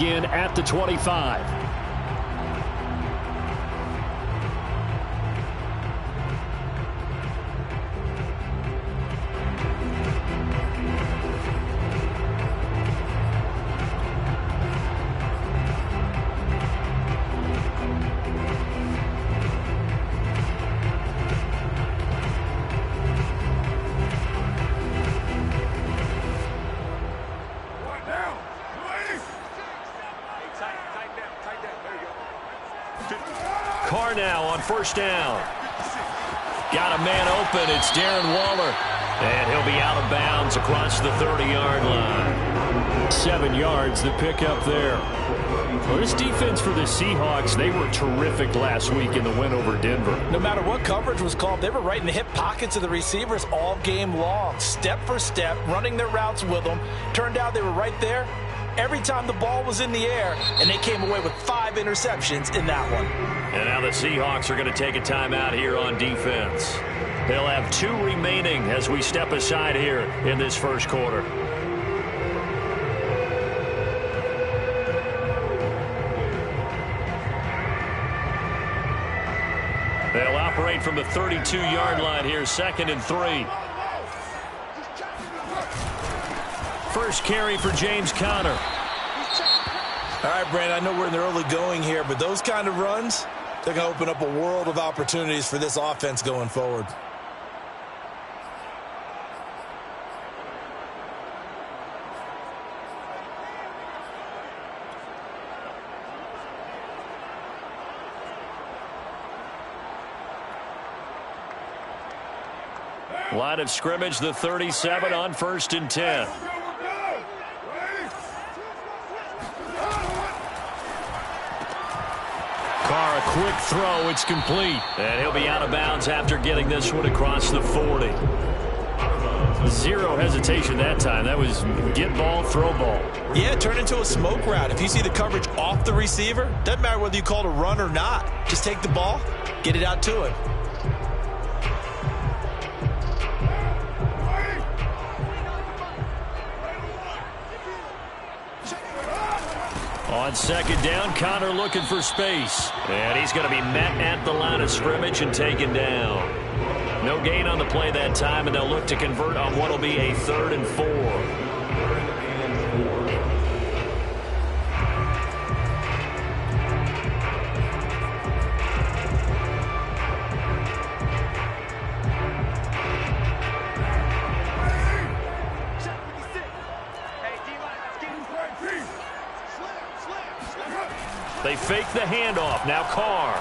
In at the 25. Carr now on first down. Got a man open. It's Darren Waller. And he'll be out of bounds across the 30-yard line. 7 yards the pick up there. Well, this defense for the Seahawks, they were terrific last week in the win over Denver. No matter what coverage was called, they were right in the hip pockets of the receivers all game long. Step for step, running their routes with them. Turned out they were right there every time the ball was in the air, and they came away with 5 interceptions in that one. And now the Seahawks are going to take a timeout here on defense. They'll have 2 remaining as we step aside here in this first quarter. They'll operate from the 32-yard line here, 2nd and 3. First carry for James Conner. All right, Brandon, I know we're in the early going here, but those kind of runs, they're going to open up a world of opportunities for this offense going forward. Line of scrimmage, the 37 on 1st and 10. Carr, a quick throw. It's complete. And he'll be out of bounds after getting this one across the 40. Zero hesitation that time. That was get ball, throw ball. Yeah, turn into a smoke route. If you see the coverage off the receiver, doesn't matter whether you call it a run or not. Just take the ball, get it out to him. On 2nd down, Conner looking for space. And he's going to be met at the line of scrimmage and taken down. No gain on the play that time, and they'll look to convert on what will be a 3rd and 4. They fake the handoff. Now Carr.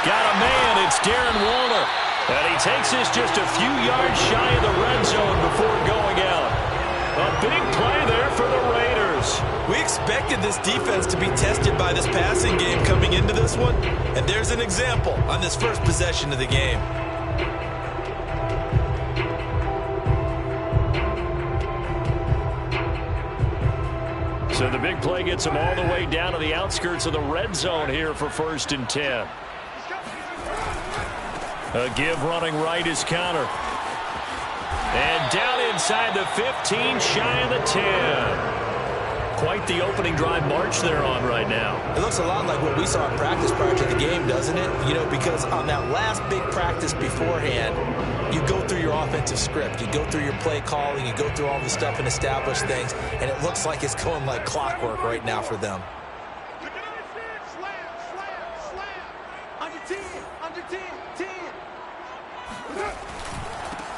Got a man. It's Darren Waller. And he takes this just a few yards shy of the red zone before going out. A big play there for the Raiders. We expected this defense to be tested by this passing game coming into this one. And there's an example on this first possession of the game. So the big play gets them all the way down to the outskirts of the red zone here for 1st and 10. A give running right is Conner. And down inside the 15, shy of the 10. Quite the opening drive march they're on right now. It looks a lot like what we saw in practice prior to the game, doesn't it? You know, because on that last big practice beforehand, you go through your offensive script. You go through your play calling. You go through all the stuff and establish things. And it looks like it's going like clockwork right now for them.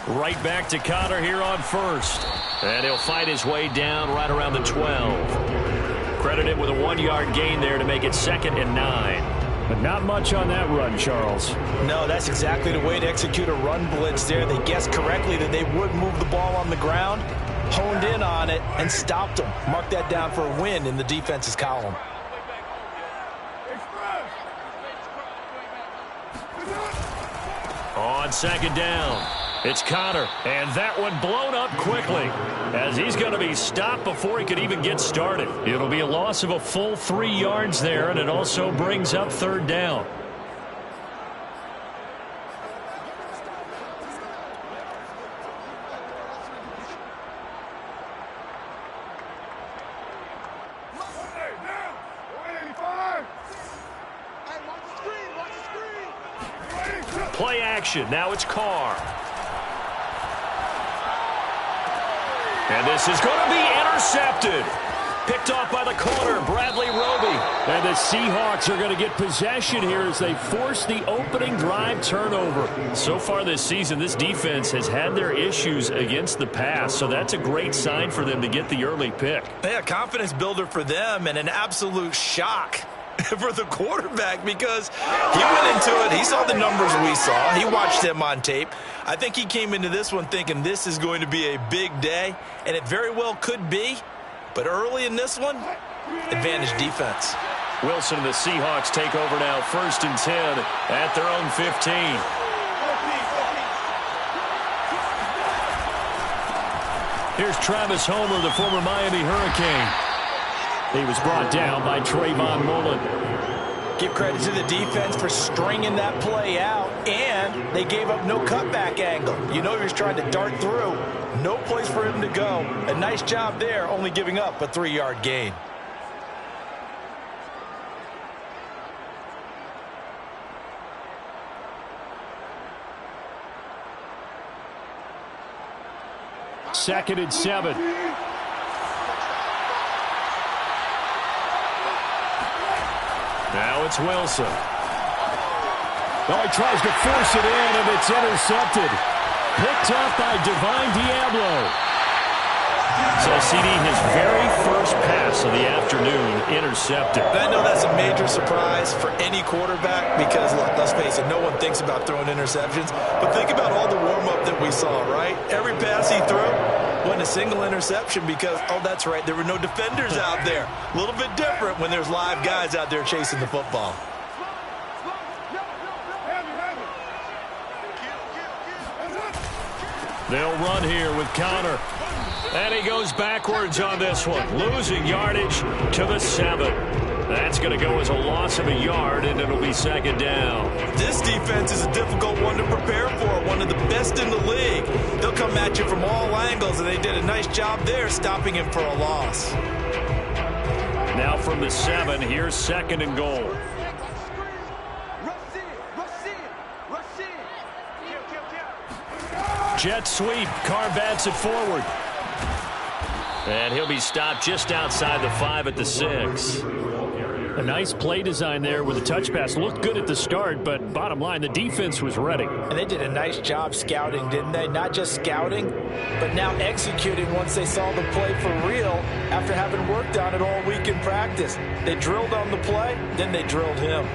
Right back to Conner here on 1st. And he'll fight his way down right around the 12. Credited with a 1-yard gain there to make it 2nd and 9. But not much on that run, Charles. No, that's exactly the way to execute a run blitz there. They guessed correctly that they would move the ball on the ground, honed in on it, and stopped them. Mark that down for a win in the defense's column. On 2nd down, it's Conner, and that one blown up quickly as he's going to be stopped before he could even get started. It'll be a loss of a full 3 yards there, and it also brings up 3rd down. Play action. Now it's Carr. And this is going to be intercepted. Picked off by the corner, Bradley Roby. And the Seahawks are going to get possession here as they force the opening drive turnover. So far this season, this defense has had their issues against the pass, so that's a great sign for them to get the early pick. Yeah, confidence builder for them and an absolute shock for the quarterback because he went into it. He saw the numbers we saw. He watched them on tape. I think he came into this one thinking this is going to be a big day, and it very well could be. But early in this one, advantage defense. Wilson and the Seahawks take over now, 1st and 10 at their own 15. Here's Travis Homer, the former Miami Hurricane. He was brought down by Trayvon Mullen. Give credit to the defense for stringing that play out, and they gave up no cutback angle. You know he was trying to dart through. No place for him to go. A nice job there, only giving up a 3-yard gain. Second and 7. Now it's Wilson. Oh, he tries to force it in, and it's intercepted. Picked up by Divine Diablo. So, CD, his very first pass of the afternoon intercepted. I know that's a major surprise for any quarterback because, look, let's face it, no one thinks about throwing interceptions. But think about all the warm-up that we saw, right? Every pass he threw wasn't a single interception because, oh, that's right, there were no defenders out there. A little bit different when there's live guys out there chasing the football. They'll run here with Connor. And he goes backwards on this one, losing yardage to the 7. That's going to go as a loss of a yard, and it'll be 2nd down. This defense is a difficult one to prepare for, one of the best in the league. They'll come at you from all angles, and they did a nice job there stopping him for a loss. Now from the 7, here's 2nd and goal. Jet sweep. Carr bats it forward. And he'll be stopped just outside the 5 at the 6. A nice play design there with a touch pass. Looked good at the start, but bottom line, the defense was ready. And they did a nice job scouting, didn't they? Not just scouting, but now executing once they saw the play for real after having worked on it all week in practice. They drilled on the play, then they drilled him.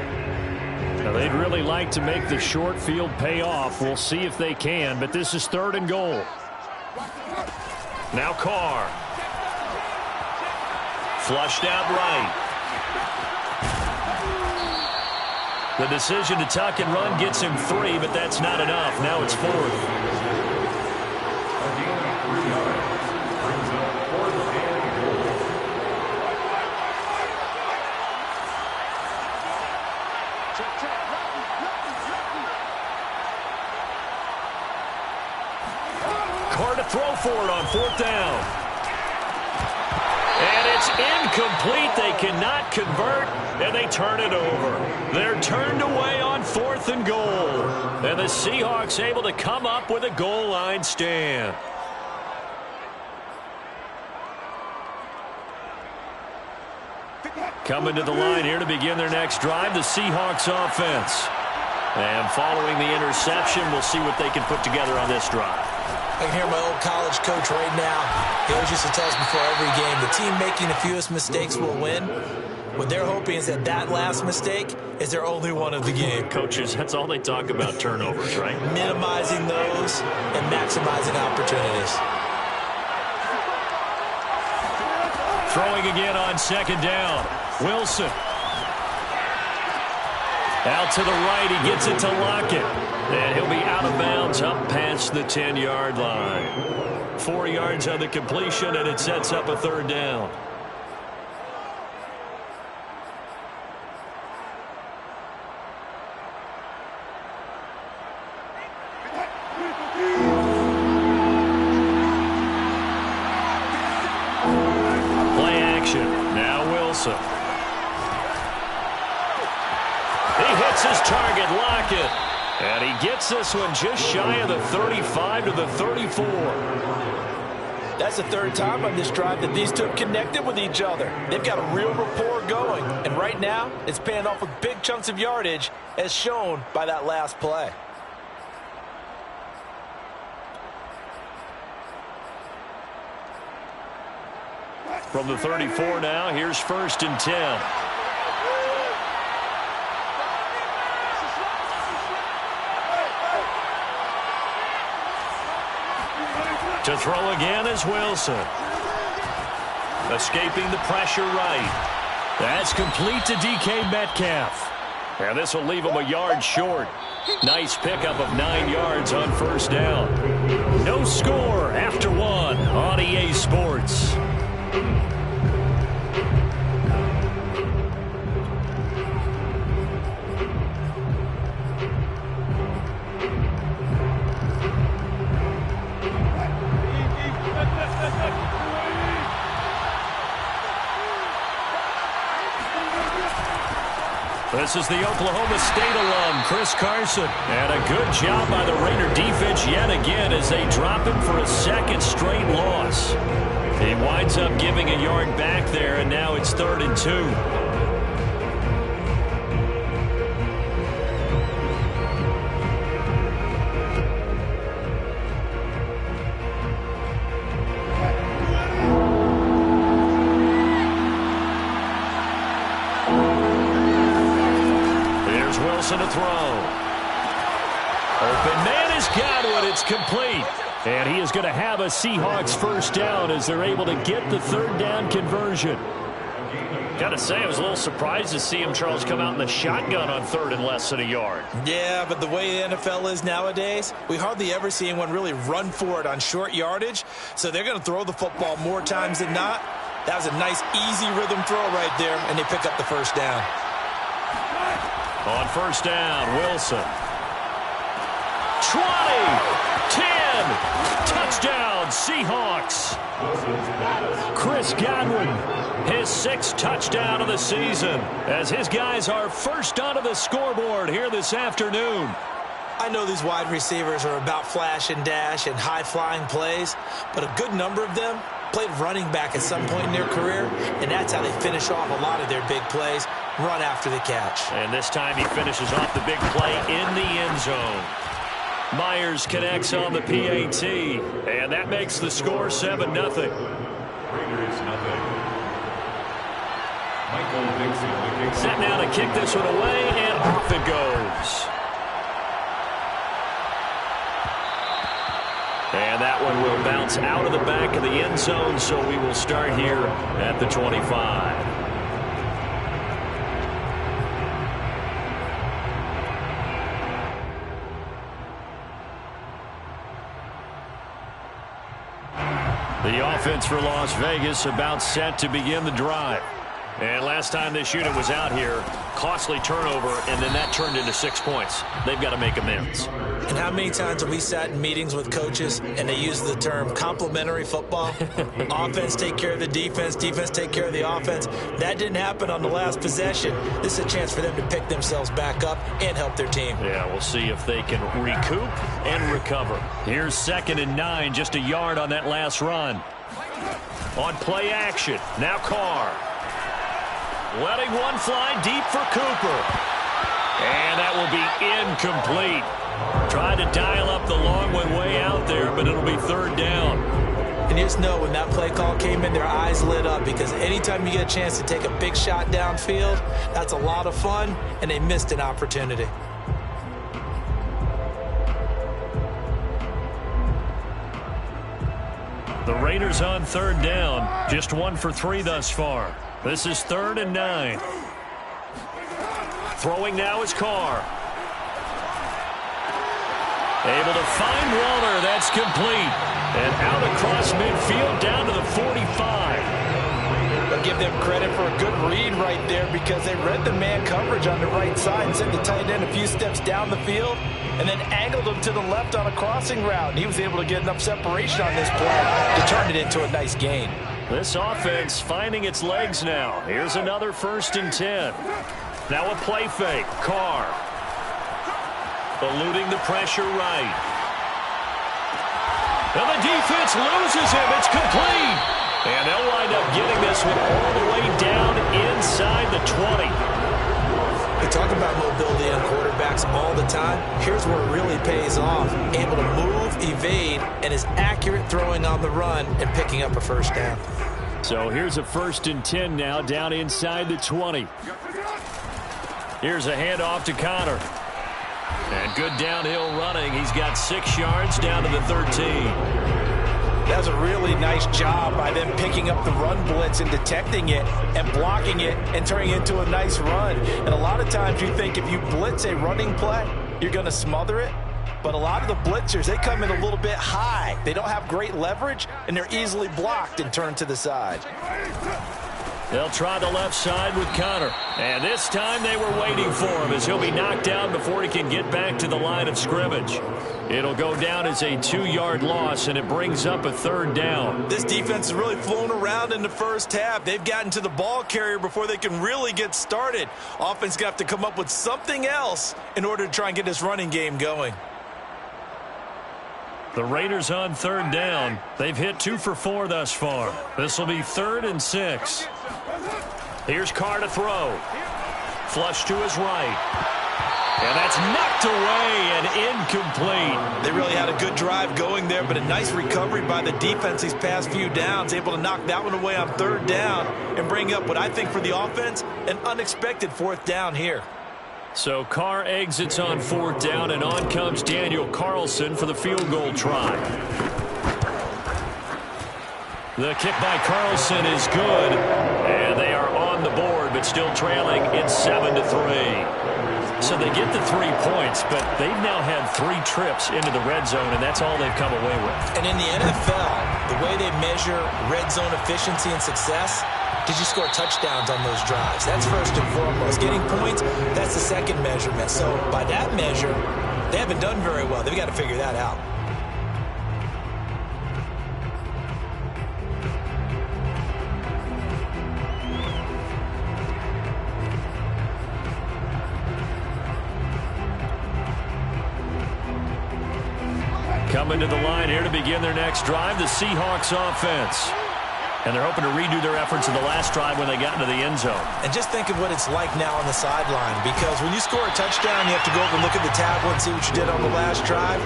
Now, they'd really like to make the short field pay off. We'll see if they can, but this is 3rd and goal. Now Carr. Flushed out right. The decision to tuck and run gets him 3, but that's not enough. Now it's 4th. Carr to throw for it on 4th down. And it's incomplete. They cannot convert, and they turn it over. They're turned away on 4th and goal. And the Seahawks able to come up with a goal line stand. Coming to the line here to begin their next drive, the Seahawks offense. And following the interception, we'll see what they can put together on this drive. I can hear my old college coach right now. He always used to tell us before every game, the team making the fewest mistakes will win. What they're hoping is that that last mistake is their only one of the game. Coaches, that's all they talk about, turnovers, right? Minimizing those and maximizing opportunities. Throwing again on 2nd down. Wilson. Out to the right, he gets it to Lockett. And he'll be out of bounds up past the 10-yard line. 4 yards on the completion, and it sets up a 3rd down. Play action. Now Wilson. He hits his target, Lockett. And he gets this one just shy of the 35 to the 34. That's the third time on this drive that these two have connected with each other. They've got a real rapport going. And right now, it's paying off with big chunks of yardage, as shown by that last play. From the 34 now, here's 1st and 10. To throw again is Wilson. Escaping the pressure right. That's complete to DK Metcalf. And this will leave him a yard short. Nice pickup of 9 yards on 1st down. No score after 1 on EA Sports. This is the Oklahoma State alum, Chris Carson. And a good job by the Raider defense yet again as they drop him for a 2nd straight loss. He winds up giving a yard back there, and now it's 3rd and 2. To throw. Open man has got it. It's complete. And he is going to have a Seahawks 1st down as they're able to get the 3rd down conversion. Got to say, I was a little surprised to see him, Charles, come out in the shotgun on 3rd and less than a yard. Yeah, but the way the NFL is nowadays, we hardly ever see anyone really run for it on short yardage. So they're going to throw the football more times than not. That was a nice, easy rhythm throw right there, and they pick up the 1st down. On 1st down, Wilson. 20, 10, touchdown, Seahawks. Chris Godwin, his 6th touchdown of the season, as his guys are first onto the scoreboard here this afternoon. I know these wide receivers are about flash and dash and high-flying plays, but a good number of them played running back at some point in their career, and that's how they finish off a lot of their big plays, run after the catch. And this time he finishes off the big play in the end zone. Myers connects on the PAT, and that makes the score 7-0. Set now to kick this one away, and off it goes. And that one will bounce out of the back of the end zone, so we will start here at the 25. The offense for Las Vegas about set to begin the drive. And last time this unit was out here, costly turnover, and then that turned into 6 points. They've got to make amends. And how many times have we sat in meetings with coaches and they use the term complementary football? Offense take care of the defense, defense take care of the offense. That didn't happen on the last possession. This is a chance for them to pick themselves back up and help their team. Yeah, we'll see if they can recoup and recover. Here's 2nd and 9, just a yard on that last run. On play action, now Carr. Letting one fly deep for Cooper. And that will be incomplete. Tried to dial up the long one way out there, but it'll be 3rd down. And you just know when that play call came in, their eyes lit up, because anytime you get a chance to take a big shot downfield, that's a lot of fun, and they missed an opportunity. The Raiders on 3rd down, just 1 for 3 thus far. This is 3rd and 9. Throwing now is Carr. Able to find Waller. That's complete. And out across midfield down to the 45. But give them credit for a good read right there, because they read the man coverage on the right side and sent the tight end a few steps down the field and then angled him to the left on a crossing route. And he was able to get enough separation on this play to turn it into a nice gain. This offense finding its legs now. Here's another 1st and 10. Now a play fake. Carr. eluding the pressure right. And the defense loses him. It's complete. And they'll wind up getting this one all the way down inside the 20. We talk about mobility on quarterbacks all the time. Here's where it really pays off. Able to move, evade, and is accurate throwing on the run and picking up a first down. So here's a 1st and 10 now down inside the 20. Here's a handoff to Connor. And good downhill running. He's got 6 yards down to the 13. That's a really nice job by them picking up the run blitz and detecting it and blocking it and turning it into a nice run. And a lot of times you think if you blitz a running play, you're going to smother it. But a lot of the blitzers, they come in a little bit high. They don't have great leverage, and they're easily blocked and turned to the side. They'll try the left side with Connor. And this time they were waiting for him as he'll be knocked down before he can get back to the line of scrimmage. It'll go down as a 2-yard loss, and it brings up a 3rd down. This defense is really flown around in the first half. They've gotten to the ball carrier before they can really get started. Offense got to come up with something else in order to try and get this running game going. The Raiders on 3rd down. They've hit 2 for 4 thus far. This will be 3rd and 6. Here's Carr to throw. Flush to his right. And that's knocked away and incomplete. They really had a good drive going there, but a nice recovery by the defense these past few downs, able to knock that one away on 3rd down and bring up what I think for the offense, an unexpected 4th down here. So Carr exits on 4th down, and on comes Daniel Carlson for the field goal try. The kick by Carlson is good, and they are on the board, but still trailing. It's 7-3. So they get the 3 points, but they've now had 3 trips into the red zone, and that's all they've come away with. And in the NFL, the way they measure red zone efficiency and success, did you score touchdowns on those drives? That's first and foremost. Getting points, that's the second measurement. So by that measure, they haven't done very well. They've got to figure that out. Coming to the line here to begin their next drive, the Seahawks offense. And they're hoping to redo their efforts in the last drive when they got into the end zone. And just think of what it's like now on the sideline, because when you score a touchdown, you have to go over and look at the tablet and see what you did on the last drive.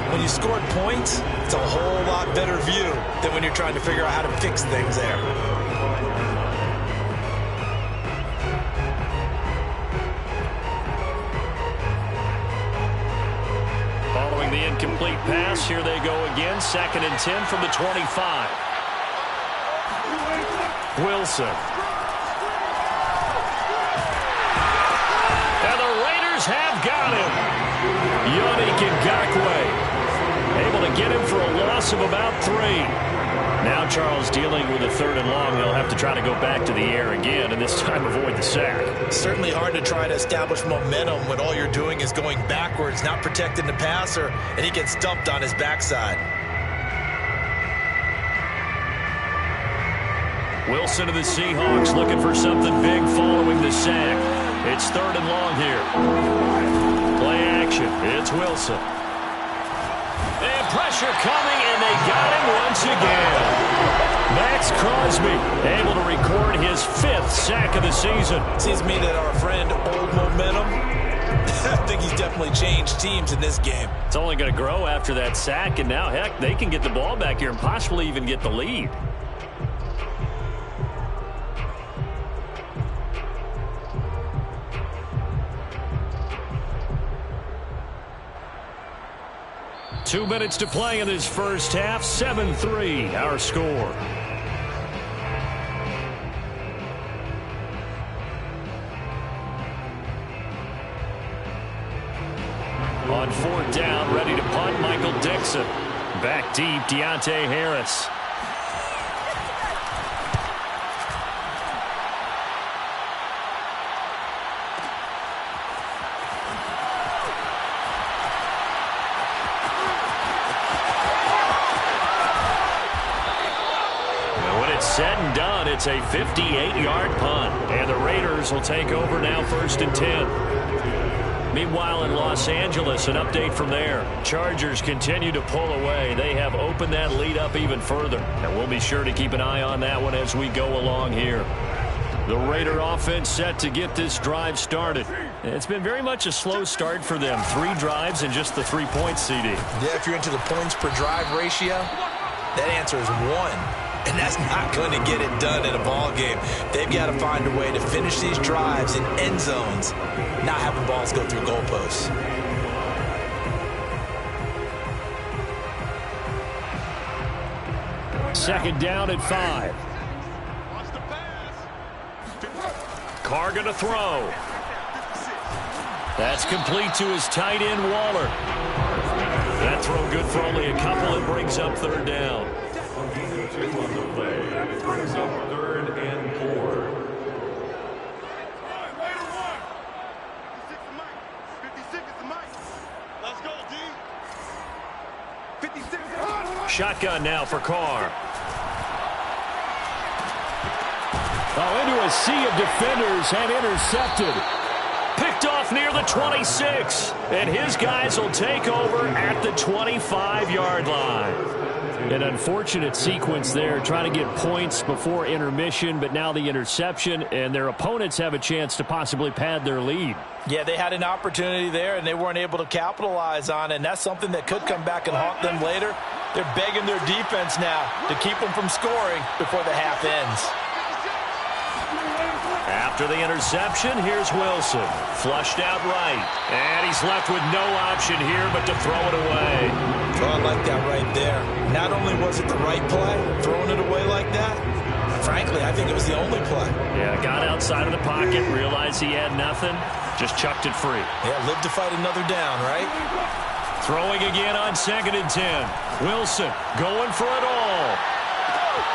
When you scored points, it's a whole lot better view than when you're trying to figure out how to fix things there. Following the incomplete pass, here they go again. 2nd and 10 from the 25. Wilson. And the Raiders have got him. Yannick Ngakoue able to get him for a loss of about 3. Now Charles dealing with a 3rd and long. They'll have to try to go back to the air again, and this time avoid the sack. Certainly hard to try to establish momentum when all you're doing is going backwards, not protecting the passer, and he gets dumped on his backside. Wilson of the Seahawks looking for something big following the sack. It's 3rd and long here. Play action. It's Wilson. And pressure coming, and they got him once again. Max Crosby able to record his 5th sack of the season. Seems to me that our friend Old Momentum, I think he's definitely changed teams in this game. It's only going to grow after that sack, and now, heck, they can get the ball back here and possibly even get the lead. Two minutes to play in this first half. 7-3, our score. On 4th down, ready to punt, Michael Dixon. Back deep, Deontay Harris. Said and done, it's a 58-yard punt. And the Raiders will take over now 1st and 10. Meanwhile, in Los Angeles, an update from there. Chargers continue to pull away. They have opened that lead up even further. And we'll be sure to keep an eye on that one as we go along here. The Raider offense set to get this drive started. It's been very much a slow start for them. 3 drives and just the 3 points, CD. Yeah, if you're into the points per drive ratio, that answer is 1. And that's not going to get it done in a ball game. They've got to find a way to finish these drives in end zones, not having balls go through goalposts. Second down at 5. Carr going to throw. That's complete to his tight end, Waller. That throw good for only a couple. It brings up third down. On the play, it brings up 3rd and 4. Let's go, D. 56. Shotgun now for Carr. Oh, into a sea of defenders and intercepted. Picked off near the 26. And his guys will take over at the 25-yard line. An unfortunate sequence there, trying to get points before intermission, but now the interception, and their opponents have a chance to possibly pad their lead. Yeah, they had an opportunity there, and they weren't able to capitalize on it, and that's something that could come back and haunt them later. They're begging their defense now to keep them from scoring before the half ends. After the interception, here's Wilson. Flushed out right. And he's left with no option here but to throw it away. Oh, I like that right there. Not only was it the right play, throwing it away like that, frankly, I think it was the only play. Yeah, got outside of the pocket, realized he had nothing, just chucked it free. Yeah, live to fight another down, right? Throwing again on 2nd and 10. Wilson going for it all.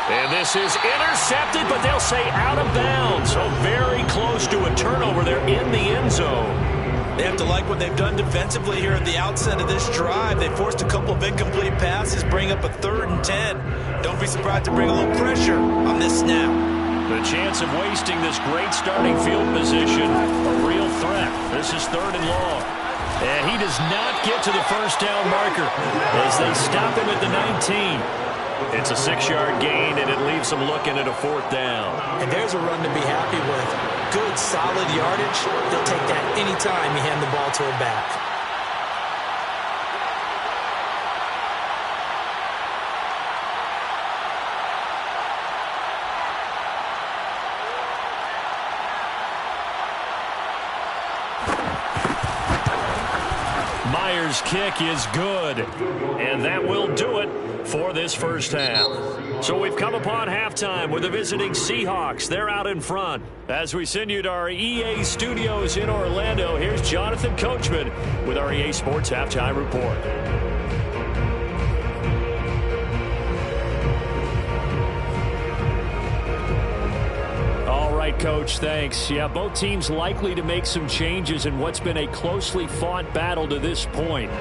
And this is intercepted, but they'll say out of bounds. So very close to a turnover there in the end zone. They have to like what they've done defensively here at the outset of this drive. They forced a couple of incomplete passes, bring up a 3rd and 10. Don't be surprised to bring a little pressure on this snap. The chance of wasting this great starting field position, a real threat. This is 3rd and long. And he does not get to the first down marker as they stop him at the 19. It's a 6-yard gain, and it leaves them looking at a 4th down. And there's a run to be happy with. Good, solid yardage. They'll take that anytime you hand the ball to a back. Myers' kick is good, and that will do it for this first half. So we've come upon halftime with the visiting Seahawks. They're out in front. As we send you to our EA studios in Orlando, here's Jonathan Coachman with our EA Sports Halftime Report. All right, Coach, thanks. Yeah, both teams likely to make some changes in what's been a closely fought battle to this point.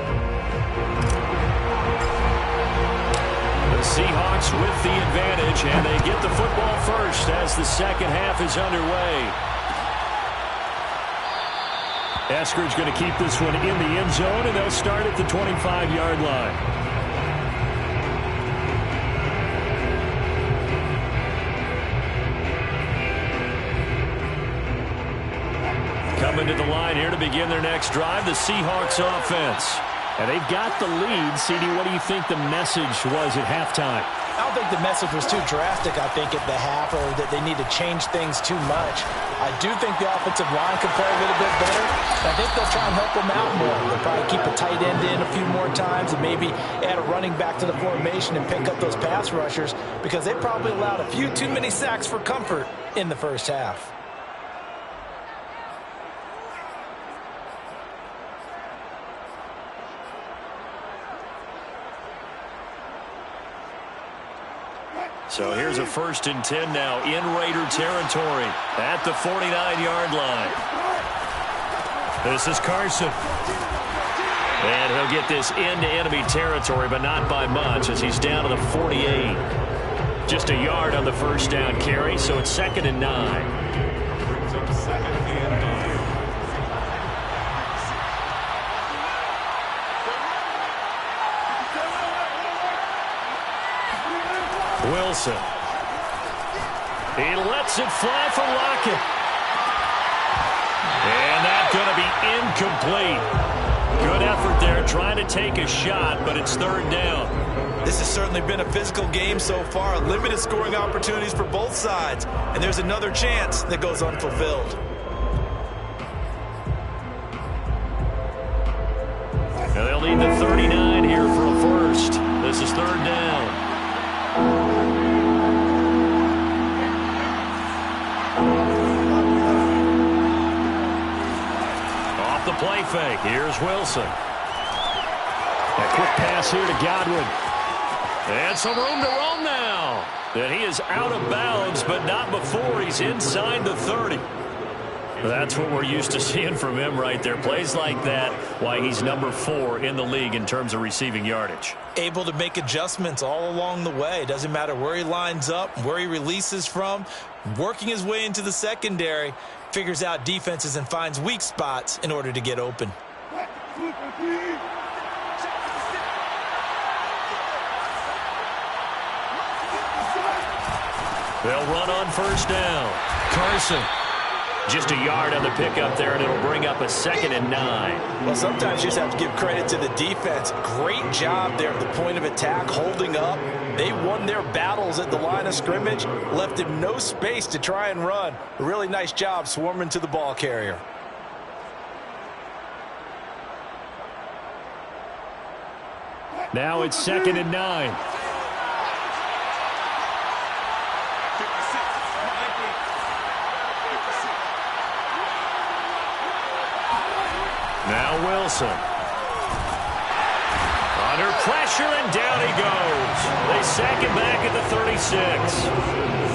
The Seahawks with the advantage, and they get the football first as the second half is underway. Eskridge going to keep this one in the end zone, and they'll start at the 25-yard line. Coming to the line here to begin their next drive, the Seahawks offense. And they've got the lead. CD, what do you think the message was at halftime? I don't think the message was too drastic, I think, at the half, or that they need to change things too much. I do think the offensive line could play a little bit better. I think they'll try and help them out more. They'll probably keep a tight end in a few more times and maybe add a running back to the formation and pick up those pass rushers, because they probably allowed a few too many sacks for comfort in the first half. So here's a 1st and 10 now in Raider territory at the 49-yard line. This is Carson. And he'll get this into enemy territory, but not by much as he's down to the 48. Just a yard on the first down carry, so it's 2nd and 9. Brings up 2nd and 9. Wilson. He lets it fly for Lockett. And that's going to be incomplete. Good effort there trying to take a shot, but it's third down. This has certainly been a physical game so far. Limited scoring opportunities for both sides. And there's another chance that goes unfulfilled. Now they'll need the 39 here for a first. This is third down. Off the play fake. Here's Wilson. A quick pass here to Godwin. And some room to roam now. And he is out of bounds, but not before he's inside the 30. That's what we're used to seeing from him right there. Plays like that, why he's number 4 in the league in terms of receiving yardage. Able to make adjustments all along the way. Doesn't matter where he lines up, where he releases from. Working his way into the secondary. Figures out defenses and finds weak spots in order to get open. They'll run on first down. Carson. Just a yard on the pickup there, and it'll bring up a 2nd and 9. Well, sometimes you just have to give credit to the defense. Great job there at the point of attack, holding up. They won their battles at the line of scrimmage, left him no space to try and run. A really nice job swarming to the ball carrier. Now it's 2nd and 9. Now Wilson. Under pressure, and down he goes. They sack him back at the 36.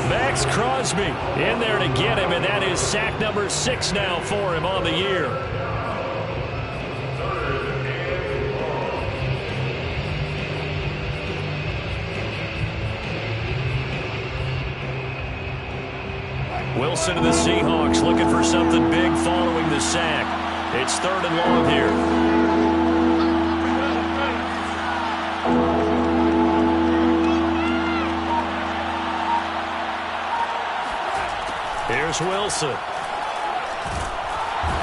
Max Crosby in there to get him, and that is sack number 6 now for him on the year. Wilson and the Seahawks looking for something big following the sack. It's 3rd and long here. Here's Wilson.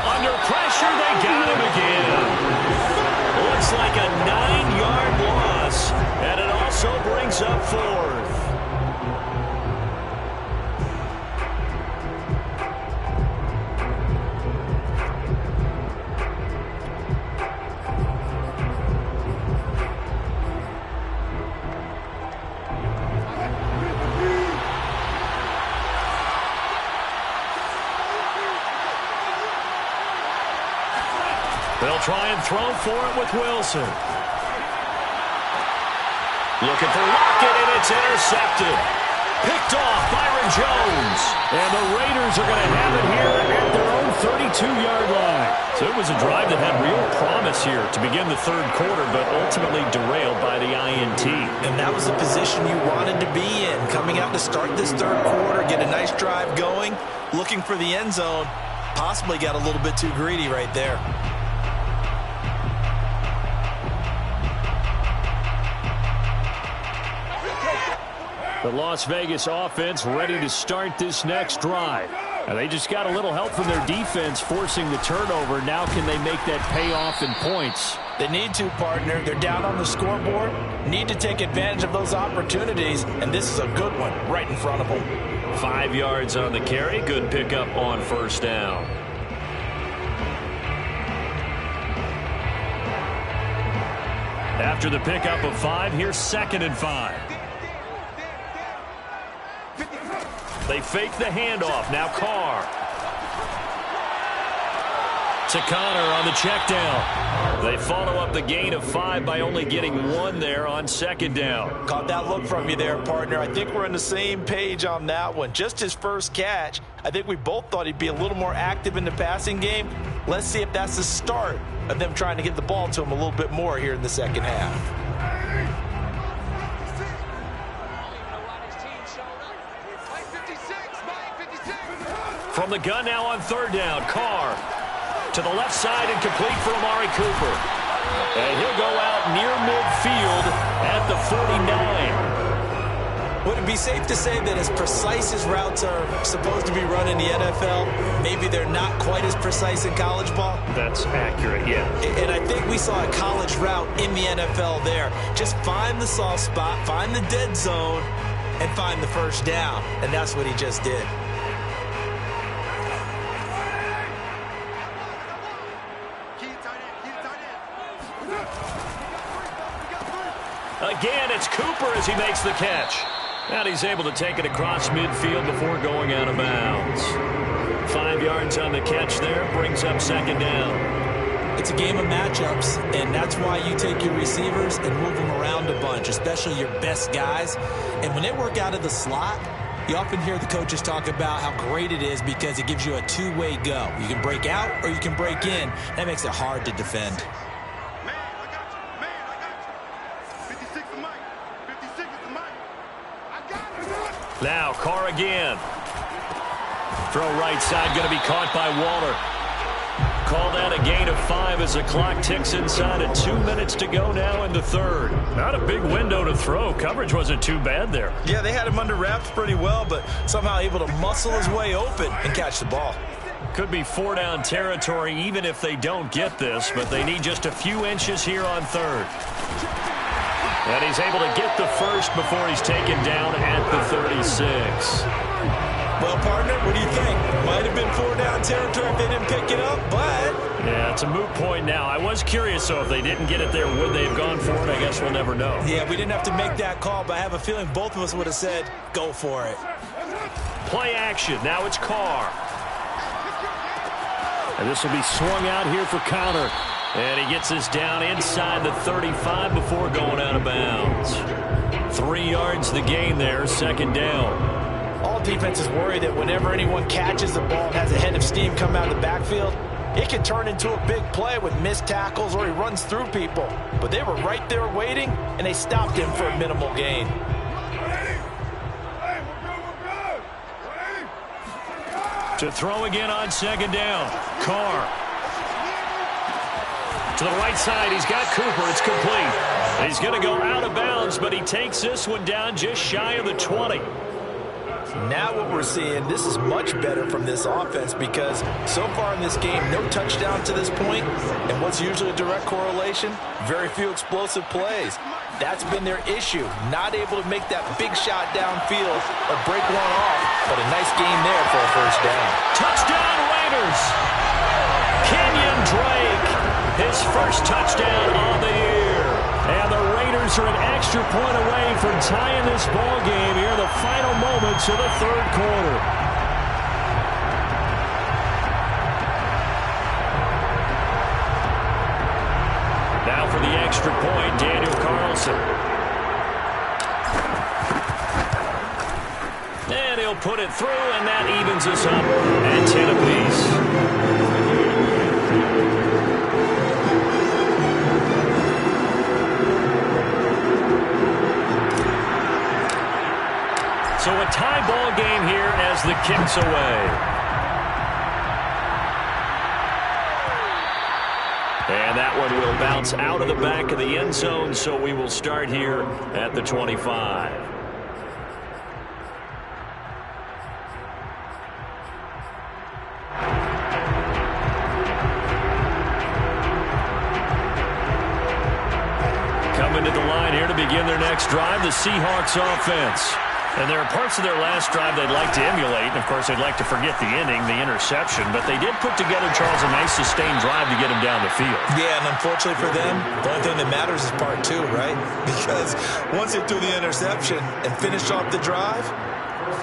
Under pressure, they got him again. Looks like a 9-yard loss, and it also brings up 4th. They'll try and throw for it with Wilson. Looking for Lockett, and it's intercepted. Picked off Byron Jones. And the Raiders are going to have it here at their own 32-yard line. So it was a drive that had real promise here to begin the 3rd quarter, but ultimately derailed by the INT. And that was the position you wanted to be in. Coming out to start this 3rd quarter, get a nice drive going, looking for the end zone. Possibly got a little bit too greedy right there. The Las Vegas offense ready to start this next drive. And they just got a little help from their defense forcing the turnover. Now can they make that pay off in points? They need to, partner. They're down on the scoreboard. Need to take advantage of those opportunities, and this is a good one right in front of them. 5 yards on the carry. Good pickup on first down. After the pickup of 5, here's 2nd and 5. They fake the handoff. Now Carr. To Connor on the check down. They follow up the gain of 5 by only getting 1 there on 2nd down. Caught that look from you there, partner. I think we're on the same page on that one. Just his first catch. I think we both thought he'd be a little more active in the passing game. Let's see if that's the start of them trying to get the ball to him a little bit more here in the 2nd half. From the gun now on 3rd down. Carr to the left side and complete for Amari Cooper. And he'll go out near midfield at the 49. Would it be safe to say that as precise as routes are supposed to be run in the NFL, maybe they're not quite as precise in college ball? That's accurate, yeah. And I think we saw a college route in the NFL there. Just find the soft spot, find the dead zone, and find the first down. And that's what he just did. Again, it's Cooper as he makes the catch. And he's able to take it across midfield before going out of bounds. 5 yards on the catch there, brings up second down. It's a game of matchups, and that's why you take your receivers and move them around a bunch, especially your best guys. And when they work out of the slot, you often hear the coaches talk about how great it is because it gives you a two-way go. You can break out or you can break in. That makes it hard to defend. Now, Carr again. Throw right side, going to be caught by Waller. Call that a gain of 5 as the clock ticks inside of 2 minutes to go now in the third. Not a big window to throw. Coverage wasn't too bad there. Yeah, they had him under wraps pretty well, but somehow able to muscle his way open and catch the ball. Could be 4-down territory even if they don't get this, but they need just a few inches here on third. And he's able to get the first before he's taken down at the 36. Well, partner, what do you think? Might have been 4-down territory if they didn't pick it up, but... Yeah, it's a moot point now. I was curious, so if they didn't get it there, would they have gone for it? I guess we'll never know. Yeah, we didn't have to make that call, but I have a feeling both of us would have said, go for it. Play action. Now it's Carr. And this will be swung out here for Connor. And he gets this down inside the 35 before going out of bounds. 3 yards the gain there, second down. All defenses worry that whenever anyone catches the ball and has a head of steam come out of the backfield, it can turn into a big play with missed tackles or he runs through people. But they were right there waiting, and they stopped him for a minimal gain. To throw again on second down. Carr. To the right side, he's got Cooper. It's complete. He's going to go out of bounds, but he takes this one down just shy of the 20. Now what we're seeing, this is much better from this offense because so far in this game, no touchdown to this point, and what's usually a direct correlation? Very few explosive plays. That's been their issue, not able to make that big shot downfield or break one off, but a nice game there for a first down. Touchdown Raiders! Kenyon Drake, his first touchdown of the year. And the Raiders are an extra point away from tying this ball game here in the final moments of the third quarter. Now for the extra point, Daniel Carlson. And he'll put it through, and that evens us up at 10 apiece. So a tie ball game here as the kick's away. And that one will bounce out of the back of the end zone, so we will start here at the 25. Coming to the line here to begin their next drive, the Seahawks offense. And there are parts of their last drive they'd like to emulate. And, of course, they'd like to forget the inning, the interception. But they did put together, Charles, a nice sustained drive to get him down the field. Yeah, and unfortunately for them, the only thing that matters is part 2, right? Because once they threw the interception and finished off the drive,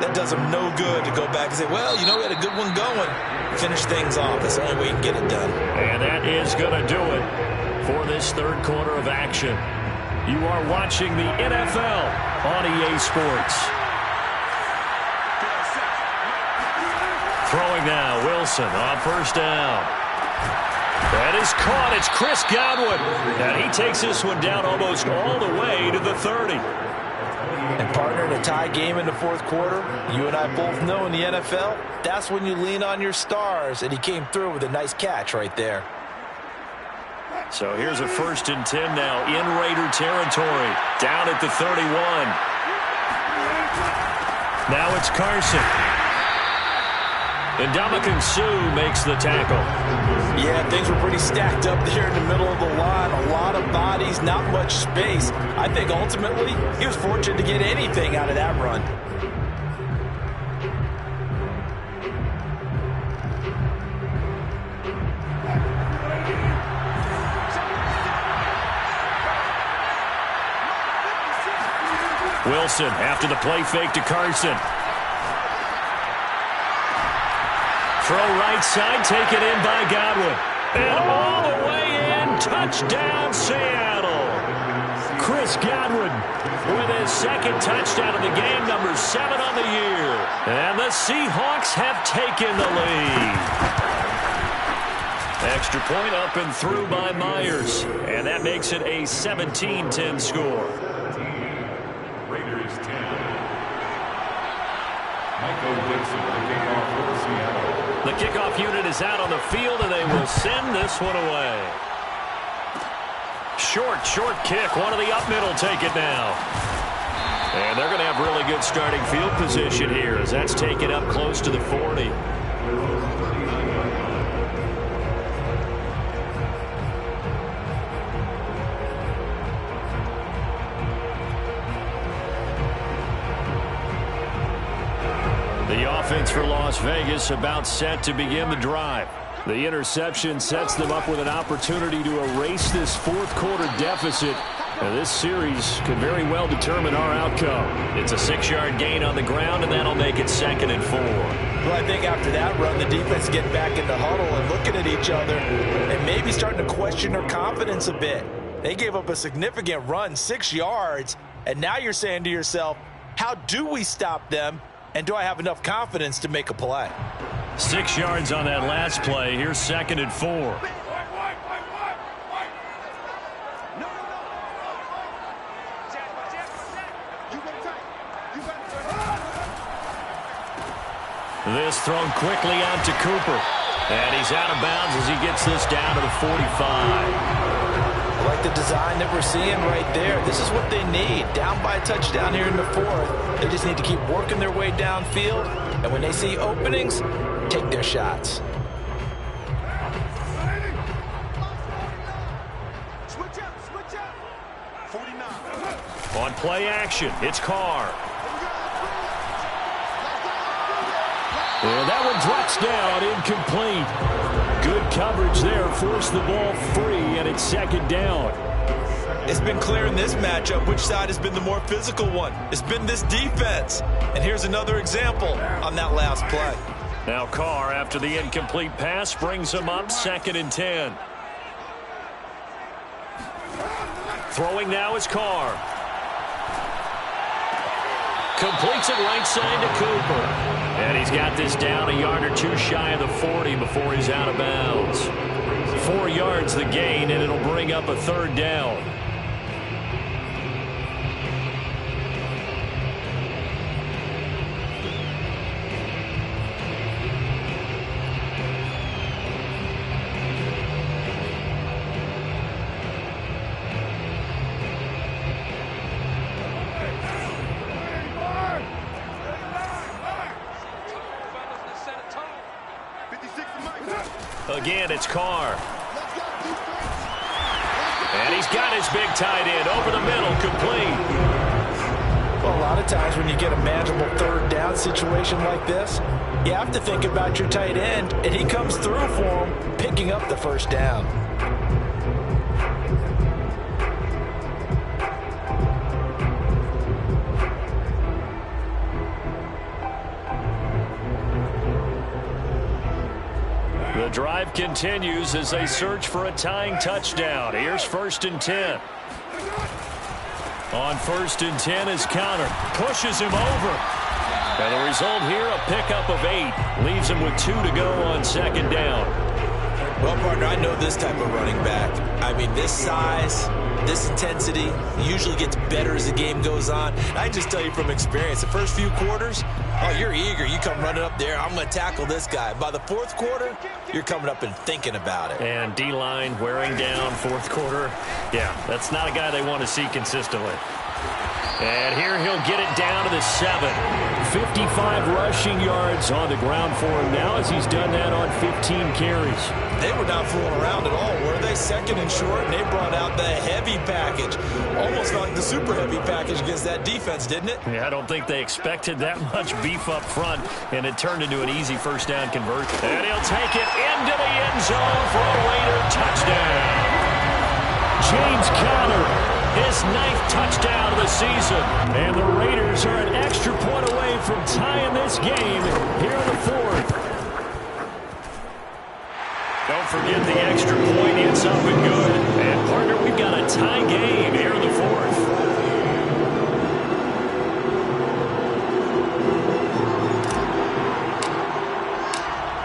that does them no good to go back and say, well, you know, we had a good one going. Finish things off. That's the only way you can get it done. And that is going to do it for this third quarter of action. You are watching the NFL on EA Sports. Throwing now, Wilson on first down. That is caught. It's Chris Godwin. And he takes this one down almost all the way to the 30. And partner, in a tie game in the fourth quarter, you and I both know in the NFL, that's when you lean on your stars. And he came through with a nice catch right there. So here's a 1st and 10 now in Raider territory. Down at the 31. Now it's Carson. And Ndamukong Suh makes the tackle. Yeah, things were pretty stacked up there in the middle of the line. A lot of bodies, not much space. I think ultimately he was fortunate to get anything out of that run. Wilson after the play fake to Carson. Throw right side, taken in by Godwin. And all the way in, touchdown Seattle. Chris Godwin with his second touchdown of the game, number 7 on the year. And the Seahawks have taken the lead. Extra point up and through by Myers. And that makes it a 17-10 score. Raiders 10. Michael Dixon, the kickoff for Seattle. The kickoff unit is out on the field, and they will send this one away. Short kick. One of the up middle take it now. And they're going to have really good starting field position here as that's taken up close to the 40. The offense for Las Vegas about set to begin the drive. The interception sets them up with an opportunity to erase this fourth quarter deficit. And this series could very well determine our outcome. It's a 6-yard gain on the ground, and that'll make it 2nd and 4. Well, I think after that run, the defense getting back in the huddle and looking at each other and maybe starting to question their confidence a bit. They gave up a significant run, 6 yards, and now you're saying to yourself, how do we stop them? And do I have enough confidence to make a play? 6 yards on that last play. Here's 2nd and 4. This thrown quickly out to Cooper. And he's out of bounds as he gets this down to the 45. I like the design that we're seeing right there. This is what they need. Down by a touchdown here in the 4th. They just need to keep working their way downfield. And when they see openings, take their shots. Switch up. 49. On play action, it's Carr. And that one drops down, incomplete. Good coverage there, forced the ball free, and it's 2nd down. It's been clear in this matchup which side has been the more physical one. It's been this defense. And here's another example on that last play. Now Carr, after the incomplete pass, brings him up 2nd and 10. Throwing now is Carr. Completes it right side to Cooper. And he's got this down a yard or two shy of the 40 before he's out of bounds. 4 yards the gain, and it'll bring up a 3rd down. Again, it's Carr. And he's got his big tight end over the middle, complete. Well, a lot of times when you get a manageable 3rd down situation like this, you have to think about your tight end, and he comes through for him, picking up the 1st down. The drive continues as they search for a tying touchdown. Here's 1st and 10. On 1st and 10 is Counter. Pushes him over. And the result here, a pickup of 8. Leaves him with 2 to go on 2nd down. Well, partner, I know this type of running back. I mean, this size, this intensity usually gets better as the game goes on. I just tell you from experience, the first few quarters, oh, you're eager. You come running up there, I'm going to tackle this guy. By the 4th quarter, you're coming up and thinking about it. And D-line wearing down 4th quarter. Yeah, that's not a guy they want to see consistently. And here he'll get it down to the 7. 55 rushing yards on the ground for him now as he's done that on 15 carries. They were not fooling around at all, were they? Second and short, and they brought out the heavy package. Almost like the super heavy package against that defense, didn't it? Yeah, I don't think they expected that much beef up front, and it turned into an easy first down conversion. And he'll take it into the end zone for a Raider touchdown. James Conner, his 9th touchdown of the season. And the Raiders are an extra point away from tying this game here in the 4th. Don't forget the extra point. It's up and good. And, partner, we've got a tie game here in the 4th.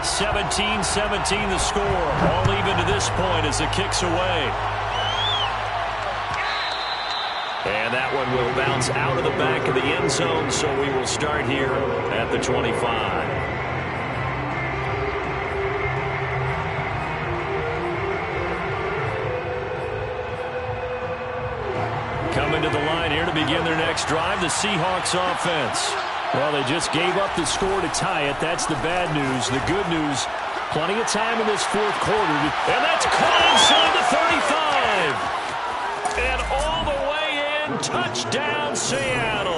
(17-17) the score. All even to this point as the kick's away. And that one will bounce out of the back of the end zone, so we will start here at the 25. Coming to the line here to begin their next drive, the Seahawks offense. Well, they just gave up the score to tie it. That's the bad news. The good news, plenty of time in this 4th quarter. And that's caught inside the 35. And all the way in, touchdown Seattle.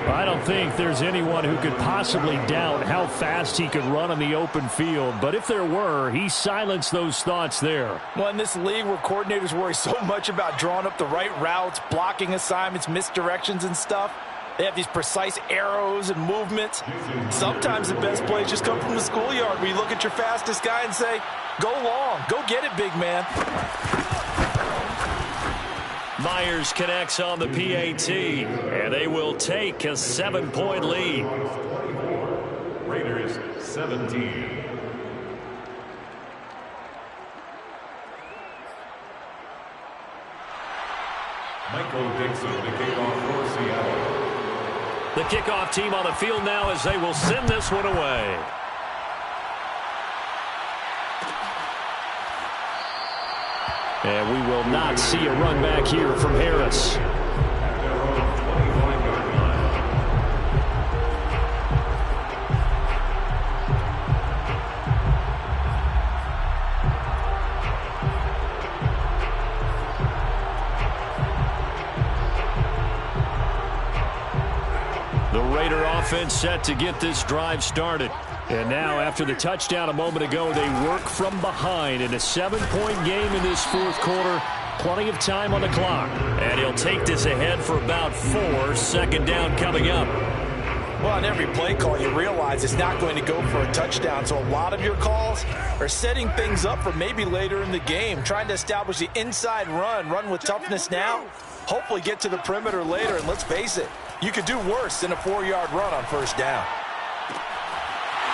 I don't think there's anyone who could possibly doubt how fast he could run on the open field. But if there were, he silenced those thoughts there. Well, in this league where coordinators worry so much about drawing up the right routes, blocking assignments, misdirections and stuff, they have these precise arrows and movements. Sometimes the best plays just come from the schoolyard where you look at your fastest guy and say, go long, go get it, big man. Myers connects on the PAT, and they will take a 7-point lead. Raiders 17. Michael Dixon, the kickoff for Seattle. The kickoff team on the field now as they will send this one away. And we will not see a run back here from Harris. The Raider offense set to get this drive started. And now, after the touchdown a moment ago, they work from behind in a 7-point game in this 4th quarter. Plenty of time on the clock. And he'll take this ahead for about 4. 2nd down coming up. Well, on every play call, you realize it's not going to go for a touchdown. So a lot of your calls are setting things up for maybe later in the game, trying to establish the inside run with toughness now, hopefully get to the perimeter later. And let's face it, you could do worse than a 4-yard run on 1st down.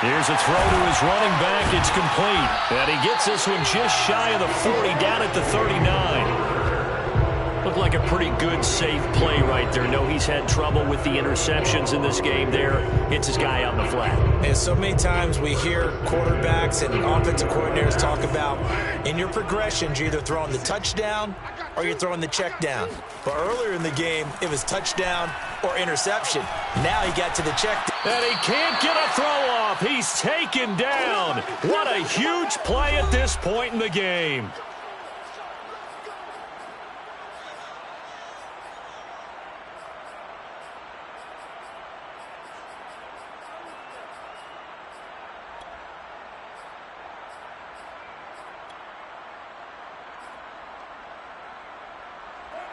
Here's a throw to his running back. It's complete. And he gets this one just shy of the 40, down at the 39. Looked like a pretty good, safe play right there. No, he's had trouble with the interceptions in this game there. Hits his guy on the flat. And so many times we hear quarterbacks and offensive coordinators talk about in your progressions, you're either throwing the touchdown or you're throwing the check down. But earlier in the game, it was touchdown or interception. Now he got to the check down. And he can't get a throw off. He's taken down. What a huge play at this point in the game.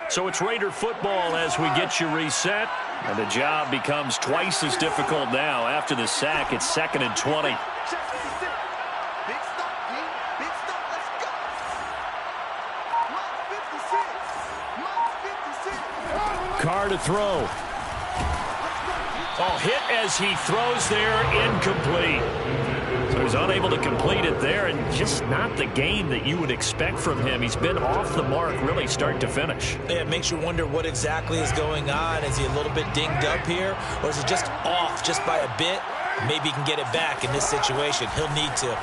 So it's Raider football as we get you reset. And the job becomes twice as difficult now. After the sack, it's 2nd and 20. Carr to throw. Oh, hit as he throws there, incomplete. So he's unable to complete it there, and just not the game that you would expect from him. He's been off the mark really start to finish. Yeah, it makes you wonder what exactly is going on. Is he a little bit dinged up here, or is it just off just by a bit? Maybe he can get it back in this situation. He'll need to.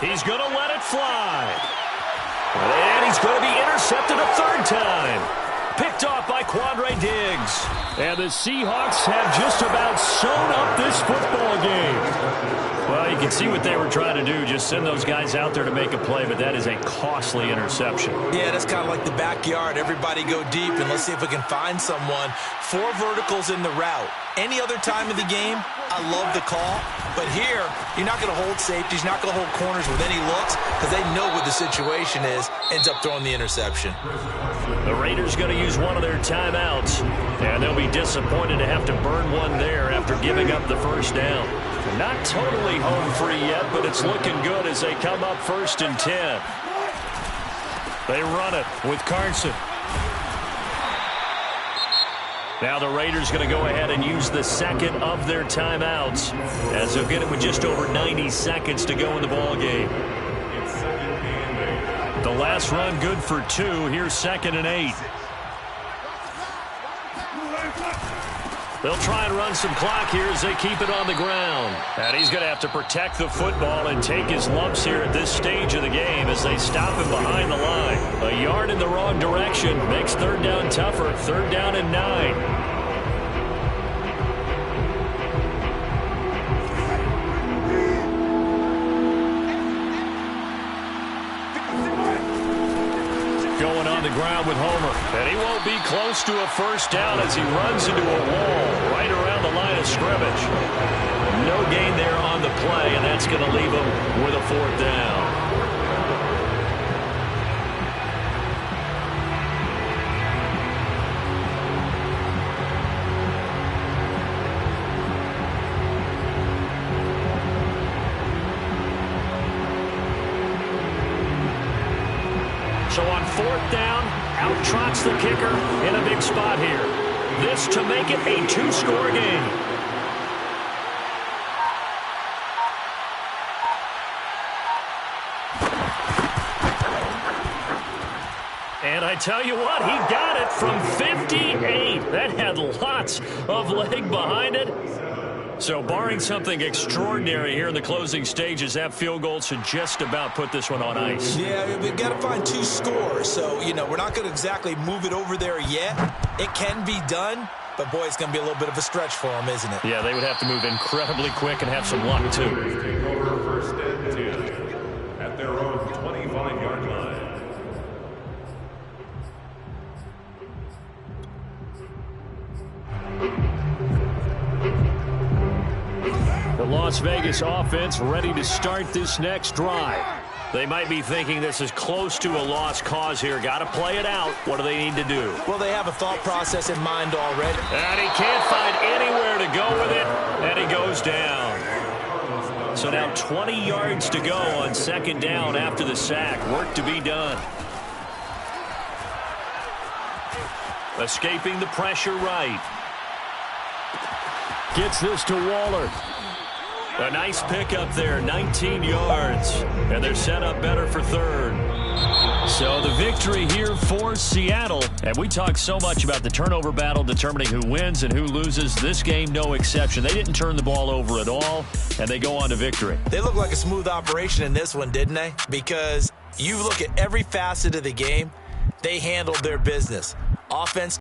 He's going to let it fly. And he's going to be intercepted a 3rd time. picked off by Quandre Diggs. And the Seahawks have just about sewn up this football game. Well, you can see what they were trying to do, just send those guys out there to make a play, but that is a costly interception. Yeah, that's kind of like the backyard. Everybody go deep, and let's see if we can find someone. 4 verticals in the route. Any other time of the game, I love the call. But here, you're not going to hold safeties, you're not going to hold corners with any looks because they know what the situation is, ends up throwing the interception. The Raiders going to use one of their timeouts, and they'll be disappointed to have to burn one there after giving up the first down. Not totally home free yet, but it's looking good as they come up 1st and 10. They run it with Carson. Now the Raiders going to go ahead and use the second of their timeouts as they'll get it with just over 90 seconds to go in the ball game. The last run good for 2. Here's 2nd and 8. They'll try and run some clock here as they keep it on the ground. And he's going to have to protect the football and take his lumps here at this stage of the game as they stop him behind the line. A yard in the wrong direction makes 3rd down tougher. 3rd down and 9. Going on the ground with Homer. And he won't be close to a first down as he runs into a wall right around the line of scrimmage. No gain there on the play, and that's going to leave him with a 4th down. So on 4th down, out trots the kicker in a big spot here. This to make it a 2-score game. And I tell you what, he got it from 58. That had lots of leg behind it. So barring something extraordinary here in the closing stages, that field goal should just about put this one on ice. Yeah, we've got to find 2 scores. So, you know, we're not going to exactly move it over there yet. It can be done, but, boy, it's going to be a little bit of a stretch for them, isn't it? Yeah, they would have to move incredibly quick and have some luck, too. Take over 1st and 10 at their own 25-yard line. The Las Vegas offense ready to start this next drive. They might be thinking this is close to a lost cause here. Got to play it out. What do they need to do? Well, they have a thought process in mind already. And he can't find anywhere to go with it, and he goes down. So now 20 yards to go on 2nd down after the sack. Work to be done. Escaping the pressure right. Gets this to Waller. A nice pickup there, 19 yards. And they're set up better for 3rd. So the victory here for Seattle. And we talk so much about the turnover battle determining who wins and who loses. This game, no exception. They didn't turn the ball over at all, and they go on to victory. They look like a smooth operation in this one, didn't they? Because you look at every facet of the game, they handled their business. Offense